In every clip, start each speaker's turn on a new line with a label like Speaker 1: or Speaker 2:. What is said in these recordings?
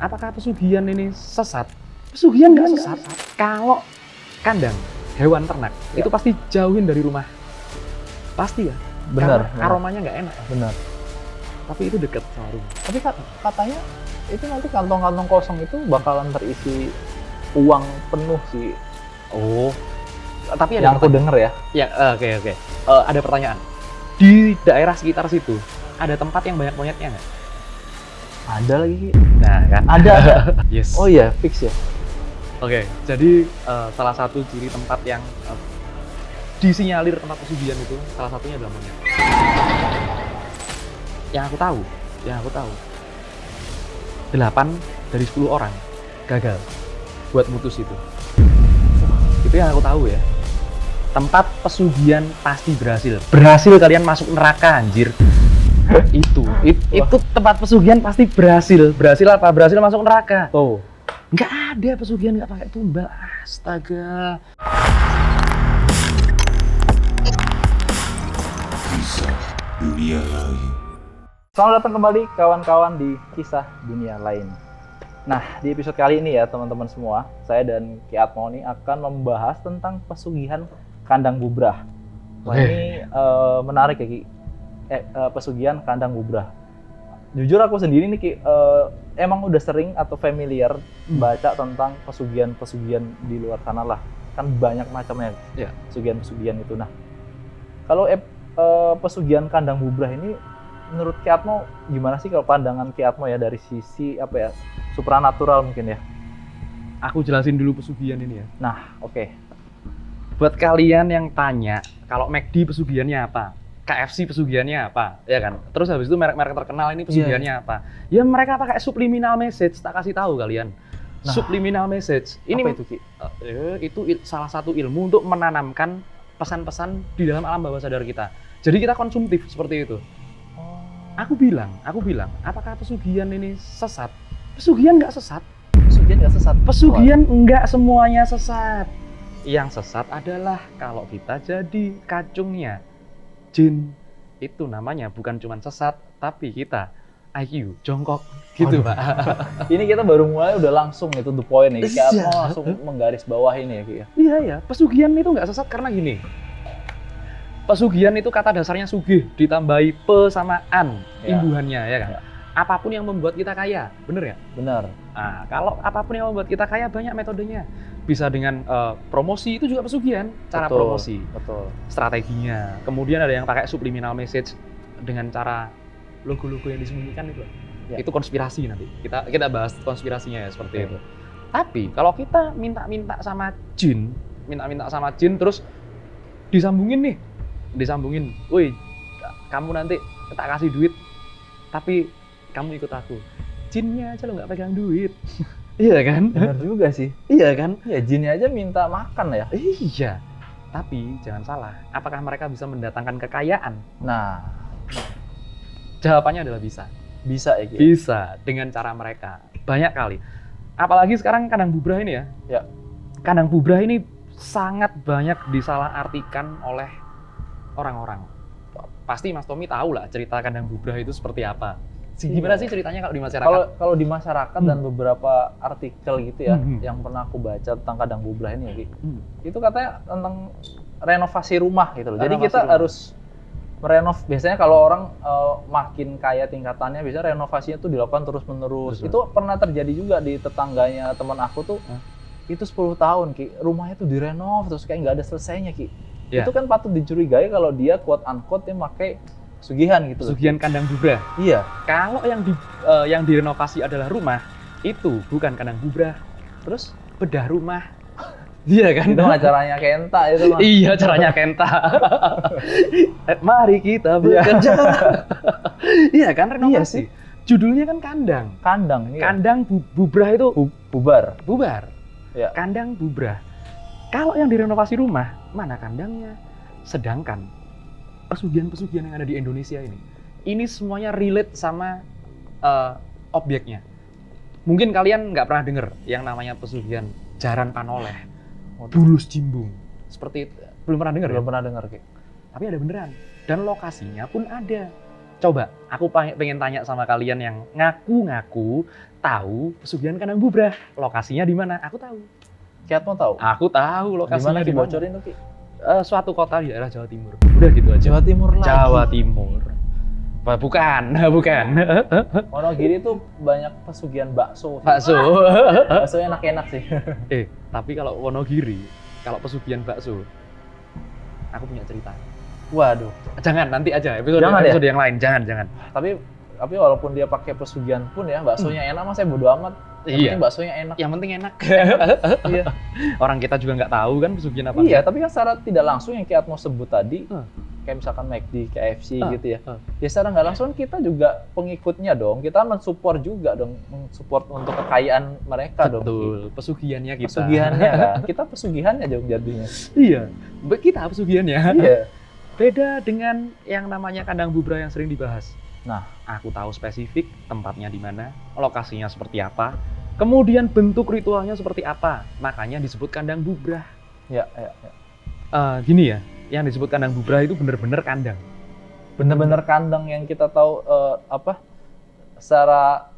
Speaker 1: apakah pesugihan ini sesat? Pesugihan nggak sesat. Kalau kandang hewan ternak itu pasti jauhin dari rumah. Pasti ya.
Speaker 2: Benar.
Speaker 1: Karena aromanya nggak enak.
Speaker 2: Benar.
Speaker 1: Tapi itu dekat sama rumah.
Speaker 2: Tapi katanya itu nanti kantong-kantong kosong itu bakalan terisi uang penuh sih.
Speaker 1: Oh. Tapi ada
Speaker 2: yang aku denger ya.
Speaker 1: Ya, oke. Ada pertanyaan. Di daerah sekitar situ ada tempat yang banyak monyetnya nggak?
Speaker 2: Ada lagi.
Speaker 1: Nah, kan?
Speaker 2: Ada.
Speaker 1: Yes.
Speaker 2: Oh iya, fix ya.
Speaker 1: Oke, jadi salah satu ciri tempat yang disinyalir tempat pesugihan itu salah satunya adalah monyet. Yang aku tahu, 8 dari 10 orang gagal buat mutus itu. Itu yang aku tahu ya. Tempat pesugihan pasti berhasil. Berhasil kalian masuk neraka, anjir. itu tempat pesugihan pasti berhasil. Berhasil apa? Berhasil masuk neraka.
Speaker 2: Tuh.
Speaker 1: Nggak ada pesugihan nggak pakai tumbal. Astaga.
Speaker 3: Kisah dunia lain.
Speaker 2: Selamat datang kembali kawan-kawan di Kisah Dunia Lain. Nah, di episode kali ini ya teman-teman semua, saya dan Ki Atmo nih akan membahas tentang pesugihan kandang bubrah. Wah, ini menarik ya Ki. Pesugihan kandang bubrah. Jujur aku sendiri nih Ki, emang udah sering atau familiar baca tentang pesugihan-pesugihan di luar sana lah. Kan banyak macamnya
Speaker 1: Ya.
Speaker 2: pesugihan-pesugihan itu. Nah, kalau pesugihan kandang bubrah ini menurut Ki Atmo gimana sih kalau pandangan Ki Atmo ya dari sisi apa ya, supranatural mungkin ya?
Speaker 1: Aku jelasin dulu pesugihan ini ya.
Speaker 2: Nah, oke.
Speaker 1: Buat kalian yang tanya, kalau McD pesugihannya apa? KFC pesugihannya apa? Ya kan? Terus habis itu merek-merek terkenal ini pesugihannya apa? Ya mereka pakai subliminal message, tak kasih tahu kalian.
Speaker 2: Nah,
Speaker 1: subliminal message. Ini
Speaker 2: apa itu Ki?
Speaker 1: Itu salah satu ilmu untuk menanamkan pesan-pesan di dalam alam bawah sadar kita. Jadi kita konsumtif seperti itu. Aku bilang, apakah pesugihan ini sesat? Pesugihan nggak sesat.
Speaker 2: Pesugihan nggak sesat.
Speaker 1: Pesugihan nggak semuanya sesat. Yang sesat adalah kalau kita jadi kacungnya jin. Itu namanya bukan cuma sesat, tapi kita IQ jongkok gitu, Pak.
Speaker 2: Ini kita baru mulai udah langsung itu the point nih. Ki
Speaker 1: Iya.
Speaker 2: Atmo langsung menggaris bawah ini ya Ki.
Speaker 1: Iya, pesugihan itu nggak sesat karena gini. Pesugihan itu kata dasarnya sugih ditambahi pe sama an imbuhannya ya kan.
Speaker 2: Ya.
Speaker 1: Apapun yang membuat kita kaya, bener ya?
Speaker 2: Benar.
Speaker 1: Nah, kalau apapun yang membuat kita kaya banyak metodenya. Bisa dengan promosi, itu juga pesugihan, cara
Speaker 2: Betul,
Speaker 1: promosi,
Speaker 2: betul.
Speaker 1: strateginya. Kemudian ada yang pakai subliminal message dengan cara logo-logo yang disembunyikan itu.
Speaker 2: Ya.
Speaker 1: Itu konspirasi nanti. Kita bahas konspirasinya ya seperti
Speaker 2: Oke.
Speaker 1: itu. Tapi kalau kita minta sama jin terus disambungin, woi kamu nanti tak kasih duit, tapi kamu ikut aku. Jinnya aja lo nggak pegang duit. Iya kan?
Speaker 2: Benar juga sih.
Speaker 1: Iya kan?
Speaker 2: Ya jinnya aja minta makan ya.
Speaker 1: Iya. Tapi jangan salah, apakah mereka bisa mendatangkan kekayaan?
Speaker 2: Nah,
Speaker 1: Jawabannya adalah bisa.
Speaker 2: bisa ya Ki.
Speaker 1: Bisa dengan cara mereka. Banyak kali. Apalagi sekarang kandang bubrah ini ya.
Speaker 2: Ya.
Speaker 1: Kandang bubrah ini sangat banyak disalahartikan oleh orang-orang. Pasti Mas Tommy tahu lah cerita kandang bubrah itu seperti apa. Gimana sih ceritanya kalau di masyarakat?
Speaker 2: Kalau di masyarakat dan beberapa artikel gitu ya,
Speaker 1: Hmm.
Speaker 2: yang pernah aku baca tentang kandang bubrah ini ya Ki. Itu katanya tentang renovasi rumah gitu loh. Jadi
Speaker 1: Renovasi
Speaker 2: kita
Speaker 1: rumah.
Speaker 2: harus biasanya kalau orang makin kaya tingkatannya, biasanya renovasinya tuh dilakukan terus-menerus.
Speaker 1: Betul.
Speaker 2: Itu pernah terjadi juga di tetangganya teman aku tuh. Itu 10 tahun Ki, rumahnya tuh direnov terus kayak nggak ada selesainya Ki.
Speaker 1: Ya.
Speaker 2: Itu kan patut dicurigai kalau dia quote unquote dia pakai pesugihan gitu loh.
Speaker 1: Pesugihan kandang bubrah.
Speaker 2: Iya.
Speaker 1: Kalau yang direnovasi adalah rumah, itu bukan kandang bubrah. Terus bedah rumah. Iya kan?
Speaker 2: Itu mah caranya Kenta itu mah.
Speaker 1: Iya, caranya Kenta. Mari kita bekerja. Iya kan, renovasi. Judulnya kan kandang.
Speaker 2: Kandang. Iya.
Speaker 1: Kandang bubrah itu
Speaker 2: Bubar.
Speaker 1: bubar.
Speaker 2: Ya.
Speaker 1: Kandang bubrah. Kalau yang direnovasi rumah, mana kandangnya? Sedangkan pesugihan-pesugihan yang ada di Indonesia ini semuanya relate sama objeknya. Mungkin kalian nggak pernah dengar yang namanya pesugihan Jaran Panoleh, Bulus Jimbung. Seperti itu. Belum pernah dengar ya?
Speaker 2: Belum pernah dengar Ki.
Speaker 1: Tapi ada beneran. Dan lokasinya pun ada. Coba, aku pengen tanya sama kalian yang ngaku-ngaku tahu pesugihan Kandang Bubrah. Lokasinya di mana? Aku tahu.
Speaker 2: Kiat mau tahu?
Speaker 1: Aku tahu lokasinya
Speaker 2: Di mana
Speaker 1: di mana.
Speaker 2: bocorin tuh Ki?
Speaker 1: Suatu kota di daerah Jawa Timur. Udah gitu aja.
Speaker 2: Jawa Timur lagi.
Speaker 1: Jawa Timur. Bukan.
Speaker 2: Wonogiri tuh banyak pesugihan bakso.
Speaker 1: Bakso.
Speaker 2: Bakso enak-enak sih.
Speaker 1: Tapi kalau Wonogiri, kalau pesugihan bakso, aku punya cerita.
Speaker 2: Waduh.
Speaker 1: Jangan, nanti aja episode yang lain. Jangan.
Speaker 2: Tapi walaupun dia pakai pesugihan pun ya, baksonya enak, mas saya bodo amat. Yang penting baksonya enak.
Speaker 1: Yang penting enak.
Speaker 2: Iya.
Speaker 1: Orang kita juga nggak tahu kan pesugihan apa.
Speaker 2: Iya, tapi kan secara tidak langsung yang Kiat mau sebut tadi, kayak misalkan McD, KFC gitu ya. Ya secara nggak langsung kita juga pengikutnya dong. Kita mensupport juga dong, mensupport untuk kekayaan mereka dong.
Speaker 1: Betul, pesugihannya kita.
Speaker 2: Pesugihannya kan. Kita pesugihannya dong jadinya.
Speaker 1: Iya, kita pesugihannya.
Speaker 2: Iya.
Speaker 1: Beda dengan yang namanya Kandang Bubrah yang sering dibahas.
Speaker 2: Nah,
Speaker 1: aku tahu spesifik tempatnya di mana, lokasinya seperti apa, kemudian bentuk ritualnya seperti apa. Makanya disebut Kandang Bubrah.
Speaker 2: Ya.
Speaker 1: Gini ya, yang disebut Kandang Bubrah itu bener-bener kandang.
Speaker 2: Bener-bener kandang yang kita tahu secara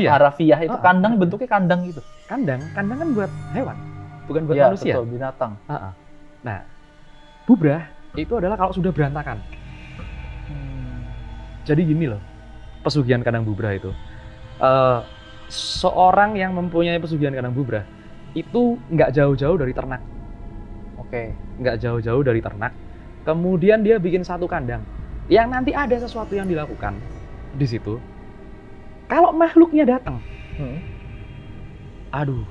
Speaker 2: harafiah itu kandang bentuknya kandang gitu.
Speaker 1: Kandang kan buat hewan, bukan buat
Speaker 2: ya,
Speaker 1: manusia.
Speaker 2: Betul, binatang.
Speaker 1: Nah, Bubrah itu adalah kalau sudah berantakan. Jadi gini loh, pesugihan Kandang Bubrah itu. Seorang yang mempunyai pesugihan Kandang Bubrah itu nggak jauh-jauh dari ternak.
Speaker 2: Oke.
Speaker 1: Nggak jauh-jauh dari ternak. Kemudian dia bikin satu kandang yang nanti ada sesuatu yang dilakukan di situ. Kalau makhluknya datang, aduh,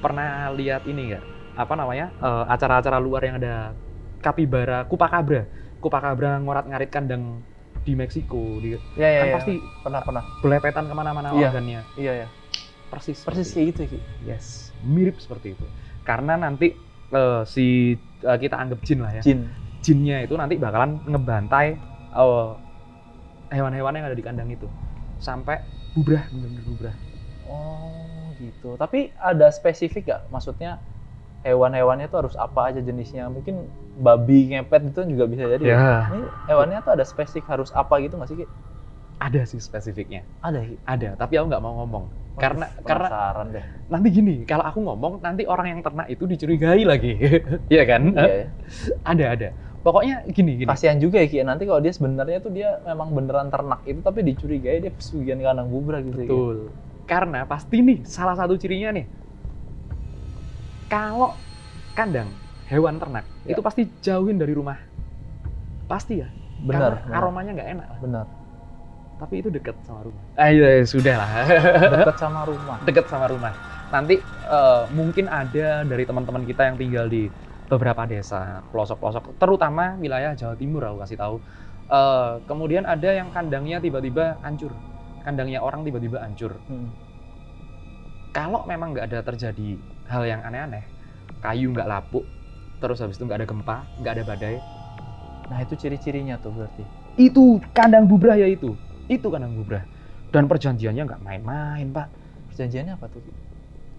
Speaker 1: pernah lihat ini nggak? Apa namanya? Acara-acara luar yang ada kapibara, kupakabra ngorat-ngarit kandang di Meksiko, kan pasti
Speaker 2: pernah
Speaker 1: belepetan kemana-mana organnya.
Speaker 2: Iya.
Speaker 1: Persis
Speaker 2: kayak gitu Ki.
Speaker 1: Yes, mirip seperti itu. Karena nanti kita anggap jin lah ya. Jinnya itu nanti bakalan ngebantai hewan-hewan yang ada di kandang itu sampai bener-bener bubrah.
Speaker 2: Oh gitu. Tapi ada spesifik gak? Maksudnya hewan-hewannya itu harus apa aja jenisnya? Mungkin babi ngepet gitu juga bisa jadi.
Speaker 1: Ya.
Speaker 2: Ini hewannya tuh ada spesifik harus apa gitu nggak sih Ki?
Speaker 1: Ada sih spesifiknya.
Speaker 2: Ada Ki?
Speaker 1: Ada, tapi aku nggak mau ngomong. Karena
Speaker 2: deh.
Speaker 1: Nanti gini, kalau aku ngomong nanti orang yang ternak itu dicurigai lagi. Iya kan?
Speaker 2: Iya.
Speaker 1: Ada. Pokoknya gini.
Speaker 2: Kasihan juga ya Ki, nanti kalau dia sebenarnya tuh dia memang beneran ternak itu tapi dicurigai dia pesugihan Kandang Bubrah gitu.
Speaker 1: Betul.
Speaker 2: Ki.
Speaker 1: Karena pasti nih salah satu cirinya nih. Kalau kandang hewan ternak itu pasti jauhin dari rumah. Pasti ya.
Speaker 2: Benar.
Speaker 1: Karena aromanya nggak enak lah.
Speaker 2: Benar.
Speaker 1: Tapi itu dekat sama rumah. Iya, sudah lah. Dekat sama rumah. Nanti mungkin ada dari teman-teman kita yang tinggal di beberapa desa, pelosok-pelosok, terutama wilayah Jawa Timur aku kasih tahu. Kemudian ada yang kandangnya tiba-tiba hancur. Kandangnya orang tiba-tiba hancur. Kalau memang nggak ada terjadi hal yang aneh-aneh, kayu nggak lapuk, terus habis itu nggak ada gempa, nggak ada badai.
Speaker 2: Nah itu ciri-cirinya tuh berarti.
Speaker 1: Itu Kandang Bubrah ya itu. Itu Kandang Bubrah. Dan perjanjiannya nggak main-main, Pak.
Speaker 2: Perjanjiannya apa tuh?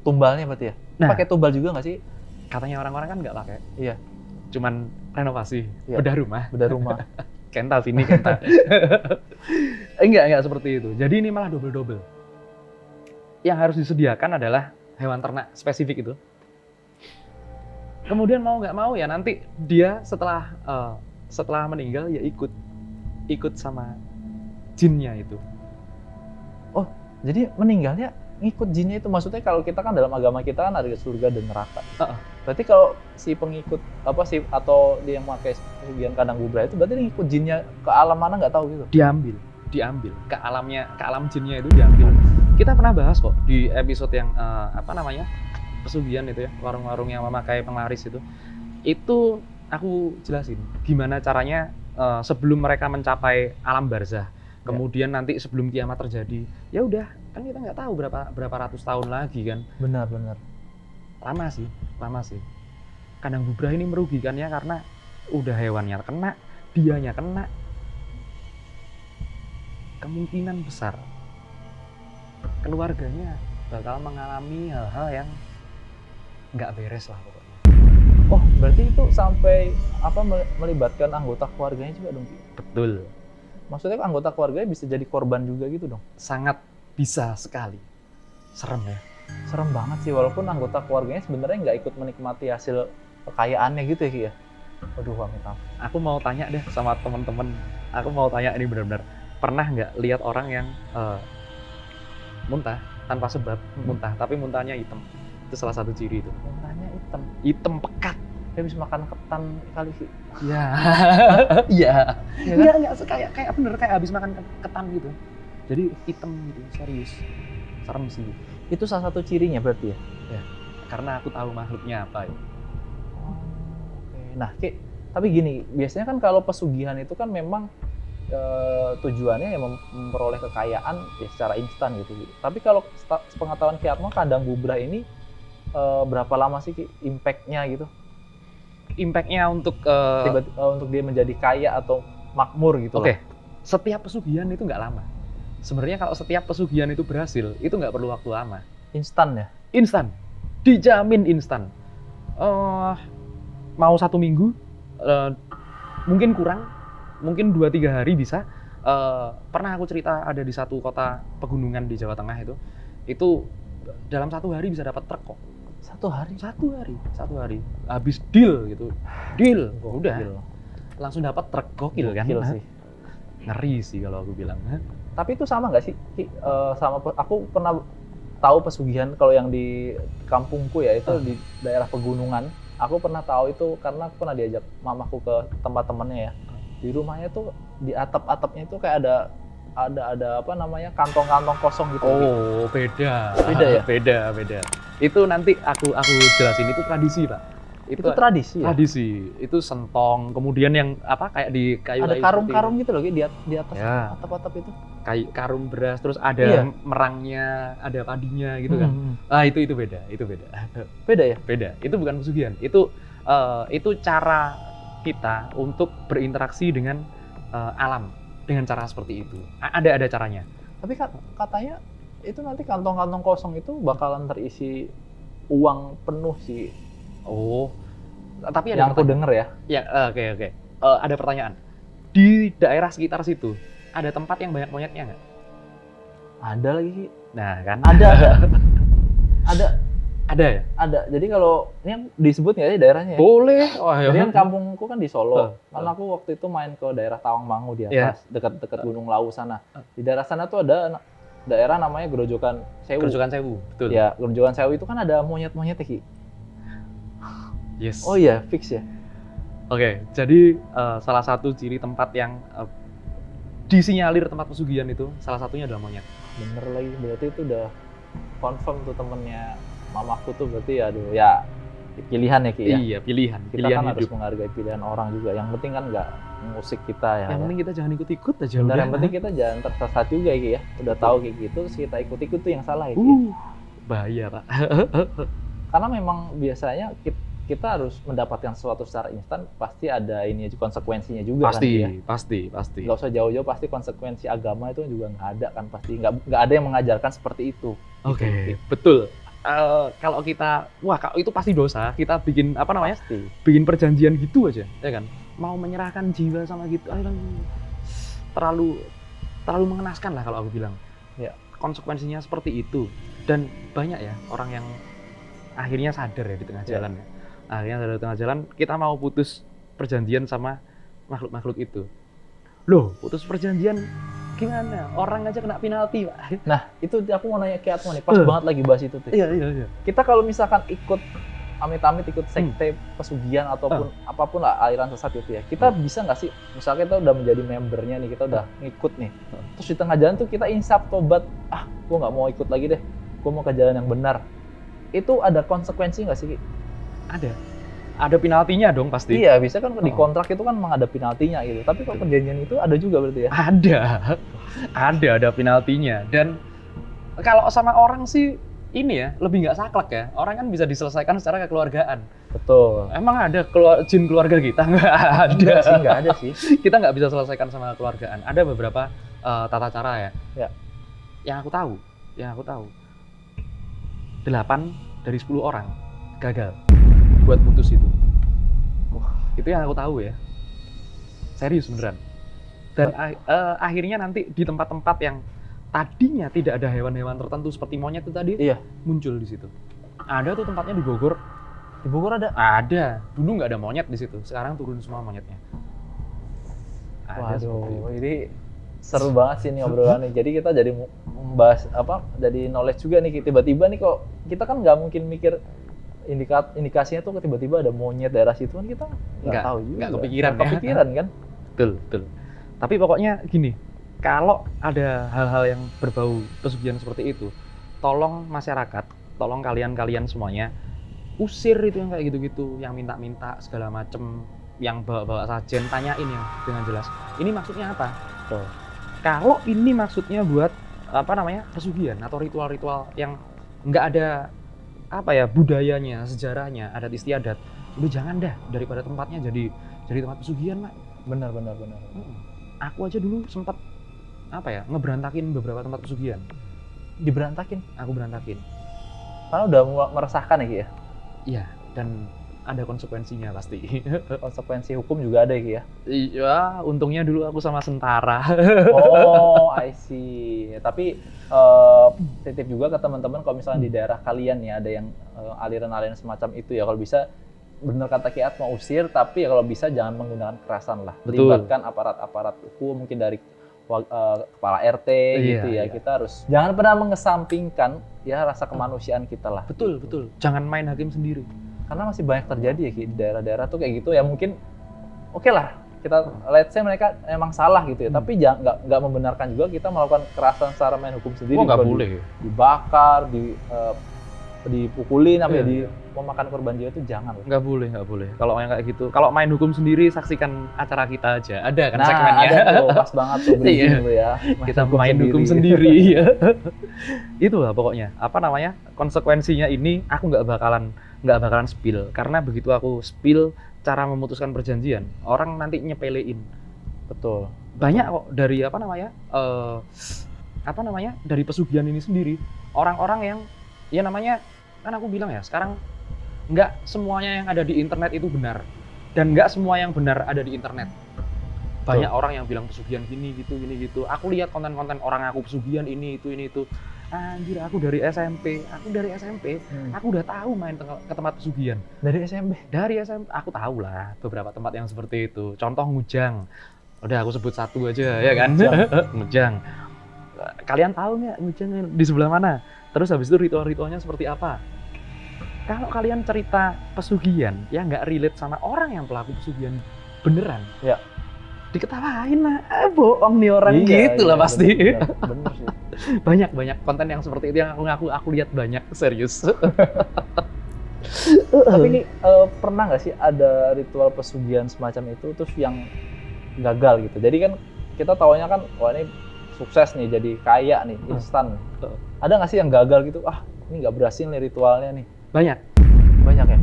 Speaker 2: Tumbalnya berarti ya?
Speaker 1: Nah,
Speaker 2: pakai tumbal juga nggak sih?
Speaker 1: Katanya orang-orang kan nggak pakai.
Speaker 2: Iya.
Speaker 1: Cuman renovasi,
Speaker 2: iya.
Speaker 1: bedah rumah. Kenta sini, kenta. Enggak seperti itu. Jadi ini malah double-double. Yang harus disediakan adalah hewan ternak spesifik itu. Kemudian mau nggak mau ya nanti dia setelah meninggal ya ikut sama jinnya itu.
Speaker 2: Oh, jadi meninggalnya ngikut jinnya itu, maksudnya kalau kita kan dalam agama kita kan ada surga dan neraka. Berarti kalau si pengikut atau dia yang memakai pesugihan Kandang Bubrah itu berarti dia ngikut jinnya ke alam mana nggak tahu gitu. Diambil ke alam jinnya itu diambil. Kita pernah bahas kok di episode yang pesugihan itu ya, warung-warung yang memakai penglaris itu. Itu aku jelasin gimana caranya sebelum mereka mencapai alam barzah. Kemudian nanti sebelum kiamat terjadi, ya udah kan kita nggak tahu berapa ratus tahun lagi kan. Benar.
Speaker 1: Lama sih. Kandang Bubrah ini merugikannya karena udah hewannya kena, dianya kena. Kemungkinan besar keluarganya bakal mengalami hal-hal yang nggak beres lah pokoknya.
Speaker 2: Oh, berarti itu sampai melibatkan anggota keluarganya juga dong?
Speaker 1: Betul.
Speaker 2: Maksudnya anggota keluarganya bisa jadi korban juga gitu dong?
Speaker 1: Sangat bisa sekali. Serem ya.
Speaker 2: Serem banget sih, walaupun anggota keluarganya sebenarnya nggak ikut menikmati hasil kekayaannya gitu ya Ki ya. Waduh, amit-amit.
Speaker 1: Aku mau tanya deh sama teman-teman. Aku mau tanya ini benar-benar. Pernah nggak lihat orang yang muntah tanpa sebab muntah, tapi muntahnya hitam? Itu salah satu ciri itu.
Speaker 2: Muntahnya hitam.
Speaker 1: Hitam pekat.
Speaker 2: Dia bisa makan ketan kali sih.
Speaker 1: Iya. Iya.
Speaker 2: Iya kan?
Speaker 1: Enggak kayak bener kayak habis makan ketan gitu. Jadi hitam gitu, serius. Serem sih.
Speaker 2: Itu salah satu cirinya berarti ya?
Speaker 1: Karena aku tahu makhluknya apa ya.
Speaker 2: Oke. Nah, Ki, tapi gini, biasanya kan kalau pesugihan itu kan memang tujuannya ya memperoleh kekayaan ya secara instan gitu. Tapi kalau sepengetahuan Ki Atmo, kandang bubrah ini berapa lama sih Ki impact-nya gitu?
Speaker 1: Impact-nya untuk
Speaker 2: Untuk dia menjadi kaya atau makmur gitu
Speaker 1: Oke.
Speaker 2: loh.
Speaker 1: Setiap pesugihan itu nggak lama. Sebenarnya kalau setiap pesugihan itu berhasil, itu nggak perlu waktu lama.
Speaker 2: Instan ya?
Speaker 1: Instan. Dijamin instan. Mau 1 minggu, mungkin kurang, mungkin 2-3 hari bisa. Pernah aku cerita ada di satu kota pegunungan di Jawa Tengah itu dalam 1 hari bisa dapat truk kok.
Speaker 2: 1 hari?
Speaker 1: 1 hari. Habis deal gitu. Deal. Udah.
Speaker 2: Gokil.
Speaker 1: Langsung dapat truk, gokil kan?
Speaker 2: Gokil sih.
Speaker 1: Ngeri sih kalau aku bilang.
Speaker 2: Tapi itu sama nggak sih Ki? Sama aku pernah tahu pesugihan kalau yang di kampungku ya, itu di daerah pegunungan. Aku pernah tahu itu karena aku pernah diajak mamaku ke tempat temennya ya. Di rumahnya tuh di atap-atapnya itu kayak ada apa namanya, kantong-kantong kosong gitu.
Speaker 1: Oh, beda.
Speaker 2: Beda ya?
Speaker 1: Beda. Itu nanti aku jelasin, itu tradisi, Pak.
Speaker 2: Itu tradisi ya?
Speaker 1: Tradisi. Itu sentong, kemudian yang apa kayak di kayu-kayu
Speaker 2: Ada karung-karung gitu loh Ki, di atas
Speaker 1: Ya.
Speaker 2: atap-atap itu.
Speaker 1: kayak karung beras, terus ada
Speaker 2: Iya.
Speaker 1: merangnya, ada padinya gitu kan. Itu beda.
Speaker 2: Beda ya?
Speaker 1: Beda. Itu bukan pesugihan. Itu cara kita untuk berinteraksi dengan alam dengan cara seperti itu. Ada caranya.
Speaker 2: Tapi katanya itu nanti kantong-kantong kosong itu bakalan terisi uang penuh sih.
Speaker 1: Oh. Tapi ada
Speaker 2: Yang aku denger ya.
Speaker 1: Ya, oke. Ada pertanyaan. Di daerah sekitar situ ada tempat yang banyak monyetnya nggak?
Speaker 2: Ada lagi Ki.
Speaker 1: Nah, kan?
Speaker 2: Ada. Ada.
Speaker 1: Ada ya?
Speaker 2: Ada. Jadi kalau ini yang disebut nggak sih daerahnya? Ya?
Speaker 1: Boleh. Oh,
Speaker 2: Jadi kan kampungku kan di Solo.
Speaker 1: Heeh.
Speaker 2: Kan aku waktu itu main ke daerah Tawangmangu di
Speaker 1: Iya.
Speaker 2: atas, dekat-dekat Gunung Lawu sana. Di daerah sana tuh ada daerah namanya Grojogan Sewu.
Speaker 1: Grojogan Sewu, betul.
Speaker 2: Ya, Grojogan Sewu itu kan ada monyet-monyet Ki.
Speaker 1: Yes.
Speaker 2: Oh iya, fix ya.
Speaker 1: Oke, jadi salah satu ciri tempat yang disinyalir tempat pesugihan itu salah satunya adalah monyet.
Speaker 2: Bener lagi, berarti itu udah confirm tuh temennya mamaku tuh, berarti ya aduh ya pilihan ya Ki ya.
Speaker 1: Iya, pilihan
Speaker 2: Kita kan harus
Speaker 1: hidup.
Speaker 2: menghargai pilihan orang juga. Yang penting kan nggak mengusik kita ya.
Speaker 1: Yang penting kita jangan ikut-ikut aja
Speaker 2: Dan
Speaker 1: udah.
Speaker 2: yang penting kita jangan tersesat juga ya Ki ya. Udah tahu kayak gitu, terus kita ikut-ikut tuh yang salah ya Ki. Ya.
Speaker 1: Bahaya, Pak.
Speaker 2: Karena memang biasanya kita harus mendapatkan sesuatu secara instan, pasti ada ini konsekuensinya juga kan Ki ya.
Speaker 1: Pasti.
Speaker 2: Nggak usah jauh-jauh, pasti konsekuensi agama itu juga nggak ada kan, pasti nggak ada yang mengajarkan seperti itu.
Speaker 1: Oke,
Speaker 2: Gitu.
Speaker 1: betul. Kalau kita, kalau itu pasti dosa. Kita bikin apa namanya?
Speaker 2: Pasti.
Speaker 1: Bikin perjanjian gitu aja, ya kan? Mau menyerahkan jiwa sama gitu, terlalu mengenaskan lah kalau aku bilang.
Speaker 2: Ya.
Speaker 1: Konsekuensinya seperti itu. Dan banyak ya orang yang akhirnya sadar ya di tengah jalan ya. Akhirnya sadar di tengah jalan, kita mau putus perjanjian sama makhluk-makhluk itu. Loh, putus perjanjian gimana? Orang aja kena penalti, Pak.
Speaker 2: Nah, itu aku mau nanya ke Atmo nih, pas banget lagi bahas itu tuh.
Speaker 1: Iya.
Speaker 2: Kita kalau misalkan ikut amit-amit ikut sekte pesugihan ataupun apapun lah aliran sesat itu ya, kita bisa nggak sih, misalnya kita udah menjadi membernya nih, kita udah ngikut nih, terus di tengah jalan tuh kita insaf tobat, gue nggak mau ikut lagi deh, gue mau ke jalan yang benar. Itu ada konsekuensi nggak sih Ki?
Speaker 1: Ada penaltinya dong pasti.
Speaker 2: Iya, bisa kan di kontrak itu kan memang ada penaltinya gitu, tapi kalau perjanjian itu ada juga berarti ya?
Speaker 1: Ada penaltinya. Dan kalau sama orang sih ini ya lebih nggak saklek ya. Orang kan bisa diselesaikan secara kekeluargaan.
Speaker 2: Betul.
Speaker 1: Emang ada jin keluarga kita? Nggak ada.
Speaker 2: Nggak ada sih.
Speaker 1: Kita nggak bisa selesaikan sama kekeluargaan. Ada beberapa tata cara ya.
Speaker 2: Ya.
Speaker 1: Yang aku tahu. 8 dari 10 orang gagal buat putus itu. Itu yang aku tahu ya. Serius beneran. Dan akhirnya nanti di tempat-tempat yang tadinya tidak ada hewan-hewan tertentu seperti monyet itu tadi,
Speaker 2: Iya.
Speaker 1: muncul di situ. Ada tuh tempatnya di Bogor.
Speaker 2: Di Bogor ada.
Speaker 1: Ada. Dulu nggak ada monyet di situ. Sekarang turun semua monyetnya. Ada seperti itu.
Speaker 2: Waduh, ini seru banget sih nih obrolannya. Jadi kita jadi membahas jadi knowledge juga nih. Tiba-tiba nih kok kita kan nggak mungkin mikir indikasinya tuh tiba-tiba ada monyet daerah situ kan kita nggak tahu juga.
Speaker 1: Nggak kepikiran
Speaker 2: Nggak kepikiran kan?
Speaker 1: Betul. Tapi pokoknya gini, kalau ada hal-hal yang berbau pesugihan seperti itu, tolong masyarakat, tolong kalian semuanya usir itu yang kayak gitu-gitu, yang minta-minta segala macem, yang bawa-bawa sajen, tanyain ya dengan jelas. Ini maksudnya apa?
Speaker 2: Tuh.
Speaker 1: Kalau ini maksudnya buat pesugihan atau ritual-ritual yang nggak ada budayanya, sejarahnya, adat istiadat, udah jangan dah, daripada tempatnya jadi tempat pesugihan, Mak.
Speaker 2: Benar.
Speaker 1: Aku aja dulu sempat ngeberantakin beberapa tempat pesugihan.
Speaker 2: Diberantakin?
Speaker 1: Aku berantakin.
Speaker 2: Karena udah meresahkan ya Ki ya?
Speaker 1: Iya, dan ada konsekuensinya pasti.
Speaker 2: Konsekuensi hukum juga ada ya Ki ya?
Speaker 1: Iya, untungnya dulu aku sama Sentara.
Speaker 2: Oh, I see. Tapi titip juga ke teman-teman kalau misalnya di daerah kalian ya ada yang aliran-aliran semacam itu ya, kalau bisa benar kata Ki At mau usir, tapi ya kalau bisa jangan menggunakan kekerasan lah.
Speaker 1: Betul.
Speaker 2: Libatkan aparat-aparat hukum, mungkin dari kepala RT gitu ya.
Speaker 1: Iya.
Speaker 2: Kita harus jangan pernah mengesampingkan ya rasa kemanusiaan kita lah.
Speaker 1: Betul. Jangan main hakim sendiri.
Speaker 2: Karena masih banyak terjadi ya Ki, di daerah-daerah tuh kayak gitu ya, mungkin oke lah kita let's say mereka emang salah gitu ya, tapi nggak membenarkan juga kita melakukan kekerasan secara main hukum sendiri.
Speaker 1: Nggak
Speaker 2: Kalau
Speaker 1: boleh.
Speaker 2: Dibakar, dipukulin sampai
Speaker 1: Iya.
Speaker 2: memakan korban jiwa itu jangan lah.
Speaker 1: Nggak boleh. Kalau yang kayak gitu, kalau main hukum sendiri saksikan acara kita aja. Ada kan
Speaker 2: Nah,
Speaker 1: segmennya.
Speaker 2: ada tuh, pas banget tuh bridging
Speaker 1: Iya.
Speaker 2: tuh ya.
Speaker 1: Kita main hukum sendiri. Itulah pokoknya. Konsekuensinya ini aku nggak bakalan spill, karena begitu aku spill cara memutuskan perjanjian, orang nanti nyepelein.
Speaker 2: Betul.
Speaker 1: Banyak kok dari dari pesugihan ini sendiri, orang-orang yang ya namanya kan aku bilang ya, sekarang nggak semuanya yang ada di internet itu benar, dan nggak semua yang benar ada di internet. Banyak orang yang bilang pesugihan gini gitu. Aku lihat konten-konten orang aku pesugihan ini itu. Anjir, aku dari SMP, aku udah tahu main ke tempat pesugihan.
Speaker 2: Dari SMP?
Speaker 1: Dari SMP, aku tahu lah beberapa tempat yang seperti itu. Contoh Ngujang, udah aku sebut satu aja ya kan. Ngujang. Kalian tahu nggak Ngujang di sebelah mana? Terus habis itu ritual-ritualnya seperti apa? Kalau kalian cerita pesugihan yang nggak relate sama orang yang pelaku pesugihan beneran,
Speaker 2: ya
Speaker 1: diketawain lah, bohong nih orang gitu lah pasti.
Speaker 2: Bener sih.
Speaker 1: Banyak konten yang seperti itu yang aku lihat banyak, serius.
Speaker 2: Tapi ini pernah nggak sih ada ritual pesugihan semacam itu terus yang gagal gitu? Jadi kan kita taunya kan, wah ini sukses nih, jadi kaya nih, instan. Ada nggak sih yang gagal gitu? Ah, ini nggak berhasil nih ritualnya nih.
Speaker 1: Banyak ya.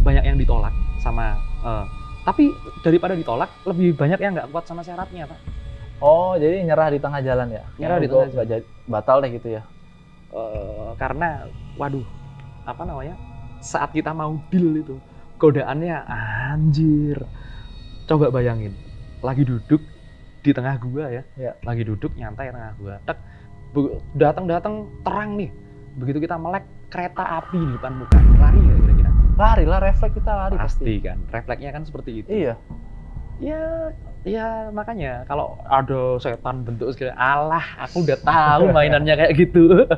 Speaker 1: Banyak yang ditolak sama. Tapi daripada ditolak, lebih banyak yang nggak kuat sama syaratnya, Pak.
Speaker 2: Oh, jadi nyerah di tengah jalan ya?
Speaker 1: Nyerah di tengah jalan.
Speaker 2: Batal deh gitu ya?
Speaker 1: Karena, saat kita mau deal itu, godaannya anjir. Coba bayangin, lagi duduk di tengah gua ya. Lagi duduk nyantai tengah gua. Datang terang nih. Begitu kita melek, kereta api di depan muka. Lari nggak kira-kira?
Speaker 2: Lari lah, refleks kita lari
Speaker 1: pasti kan. Refleksnya kan seperti itu.
Speaker 2: Iya.
Speaker 1: Ya makanya kalau ada setan bentuk segala, alah aku udah tahu mainannya kayak gitu.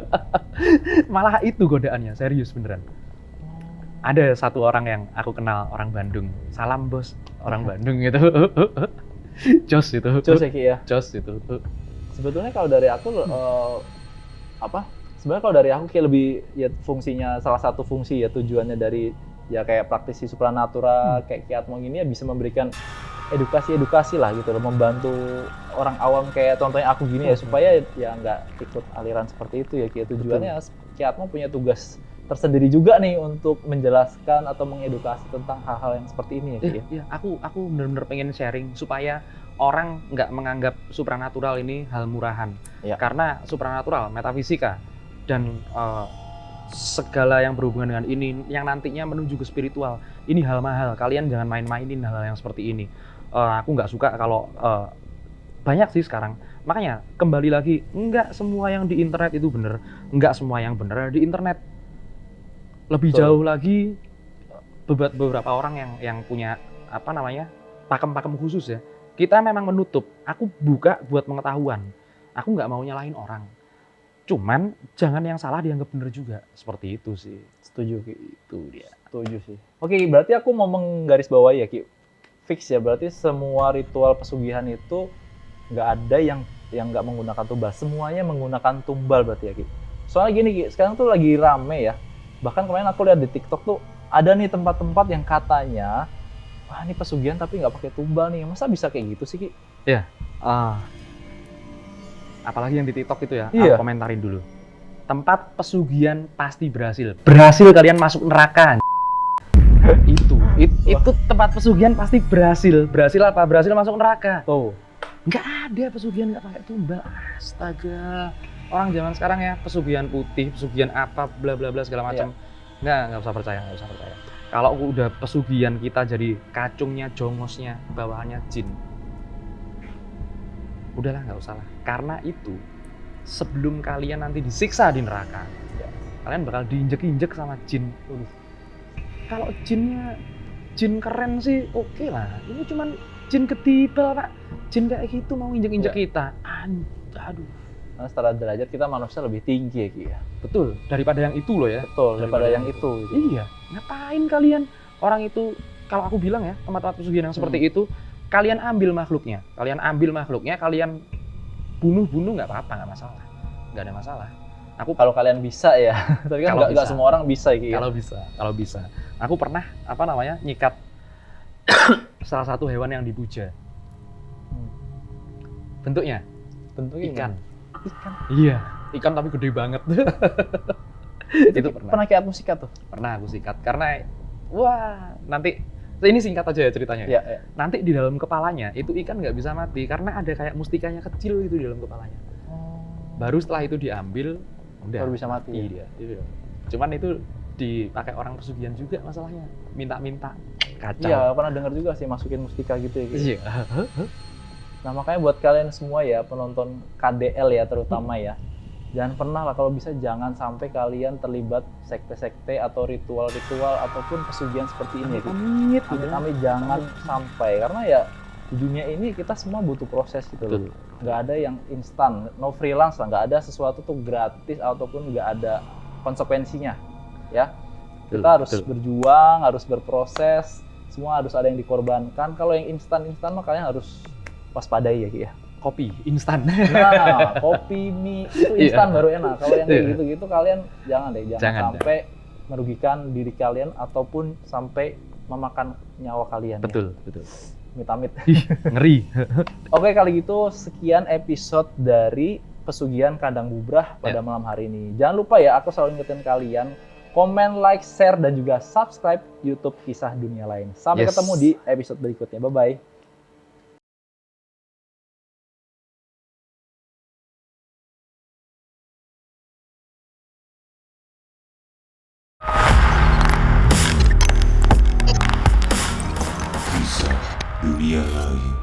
Speaker 1: Malah itu godaannya, serius beneran. Ada satu orang yang aku kenal, orang Bandung. Salam bos, orang Bandung gitu. Jos itu.
Speaker 2: Jos ya Ki ya?
Speaker 1: Jos itu.
Speaker 2: Sebetulnya kalau dari aku sebenarnya kalau dari aku kayak lebih ya fungsinya, salah satu fungsi ya tujuannya dari ya kayak praktisi supranatural kayak Ki Atmo gini ya bisa memberikan edukasi lah gitu loh, membantu orang awam kayak contohnya aku gini ya supaya ya nggak ikut aliran seperti itu ya Ki. Tujuannya Ki Atmo punya tugas tersendiri juga nih untuk menjelaskan atau mengedukasi tentang hal-hal yang seperti ini ya Ki.
Speaker 1: Iya, aku benar-benar pengen sharing supaya orang nggak menganggap supranatural ini hal murahan.
Speaker 2: Ya.
Speaker 1: Karena supranatural, metafisika dan segala yang berhubungan dengan ini yang nantinya menuju ke spiritual, ini hal mahal. Kalian jangan main-mainin hal-hal yang seperti ini. Aku nggak suka kalau Banyak sih sekarang. Makanya kembali lagi, enggak semua yang di internet itu benar, enggak semua yang benar di internet. Lebih
Speaker 2: Betul.
Speaker 1: jauh lagi, beberapa orang yang punya apa namanya pakem-pakem khusus ya. Kita memang menutup. Aku buka buat pengetahuan. Aku nggak mau nyalahin orang. Cuman jangan yang salah dianggap benar juga. Seperti itu sih.
Speaker 2: Setuju Ki.
Speaker 1: Itu dia.
Speaker 2: Setuju sih. Oke, berarti aku mau menggarisbawahi ya Ki. Fix ya, berarti semua ritual pesugihan itu nggak ada yang nggak menggunakan tumbal. Semuanya menggunakan tumbal berarti ya Ki. Soalnya gini Ki, sekarang tuh lagi rame ya. Bahkan kemarin aku lihat di TikTok tuh ada nih tempat-tempat yang katanya, wah ini pesugihan tapi nggak pakai tumbal nih. Masa bisa kayak gitu sih Ki?
Speaker 1: Apalagi yang di TikTok itu ya.
Speaker 2: Iya.
Speaker 1: Aku komentarin dulu. Tempat pesugihan pasti berhasil. Berhasil kalian masuk neraka. Itu tempat pesugihan pasti berhasil. Berhasil apa? Berhasil masuk neraka.
Speaker 2: Tuh.
Speaker 1: Nggak ada pesugihan nggak pakai tumbal. Astaga. Orang zaman sekarang ya, pesugihan putih, pesugihan apa, bla bla bla segala macam. Nggak usah percaya. Kalau udah pesugihan kita jadi kacungnya, jongosnya, bawahannya jin. Udahlah, nggak usah lah. Karena itu, sebelum kalian nanti disiksa di neraka, kalian bakal diinjek-injek sama jin. Kalau jinnya jin keren sih oke lah. Ini cuman jin ketibel Pak. Jin kayak gitu mau injek-injek kita. Aduh.
Speaker 2: Karena secara derajat kita manusia lebih tinggi ya Ki ya.
Speaker 1: Betul, daripada yang itu loh ya.
Speaker 2: Betul, daripada yang itu. Gitu.
Speaker 1: Iya, ngapain kalian? Orang itu, kalau aku bilang ya, tempat-tempat pesugihan yang seperti itu, kalian ambil makhluknya, kalian bunuh-bunuh nggak apa-apa, nggak masalah. Nggak ada masalah. Aku
Speaker 2: Kalau kalian bisa ya, tapi kan
Speaker 1: Kalau
Speaker 2: nggak
Speaker 1: bisa.
Speaker 2: semua orang bisa ya Ki ya.
Speaker 1: kalau bisa. Aku pernah, nyikat salah satu hewan yang dipuja. Bentuknya ikan.
Speaker 2: Ikan.
Speaker 1: Iya, ikan tapi gede banget. Itu pernah.
Speaker 2: Pernah kayak musikat tuh?
Speaker 1: Pernah aku sikat karena wah, nanti ini singkat aja ya ceritanya.
Speaker 2: Iya.
Speaker 1: Nanti di dalam kepalanya itu ikan nggak bisa mati karena ada kayak mustikanya kecil gitu di dalam kepalanya. Baru setelah itu diambil, udah
Speaker 2: Baru bisa mati.
Speaker 1: dia. Iya. Cuman itu dipakai orang pesugihan juga masalahnya. Minta-minta. Kacau.
Speaker 2: Iya, pernah dengar juga sih masukin mustika gitu ya. Ki.
Speaker 1: Iya.
Speaker 2: Nah makanya buat kalian semua ya, penonton KDL ya terutama ya, jangan pernah lah kalau bisa jangan sampai kalian terlibat sekte-sekte atau ritual-ritual ataupun pesugihan seperti ini ya. Ki. Amit-amit jangan sampai, karena ya di dunia ini kita semua butuh proses gitu loh. Nggak ada yang instan, no freelance lah, nggak ada sesuatu tuh gratis ataupun nggak ada konsekuensinya ya. Kita harus berjuang, harus berproses, semua harus ada yang dikorbankan. Kalau yang instan-instan mah kalian harus waspadai ya Ki ya.
Speaker 1: Kopi instan.
Speaker 2: Nah, kopi, mie itu instan baru enak. Kalau yang kayak gitu-gitu kalian jangan sampai merugikan diri kalian ataupun sampai memakan nyawa kalian.
Speaker 1: Betul.
Speaker 2: Amit-amit.
Speaker 1: Ngeri.
Speaker 2: Oke, kali gitu sekian episode dari Pesugihan Kandang Bubrah pada malam hari ini. Jangan lupa ya, aku selalu ingetin kalian komen, like, share, dan juga subscribe YouTube Kisah Dunia Lain. Sampai ketemu di episode berikutnya. Bye-bye.
Speaker 3: Kisah Dunia Lain.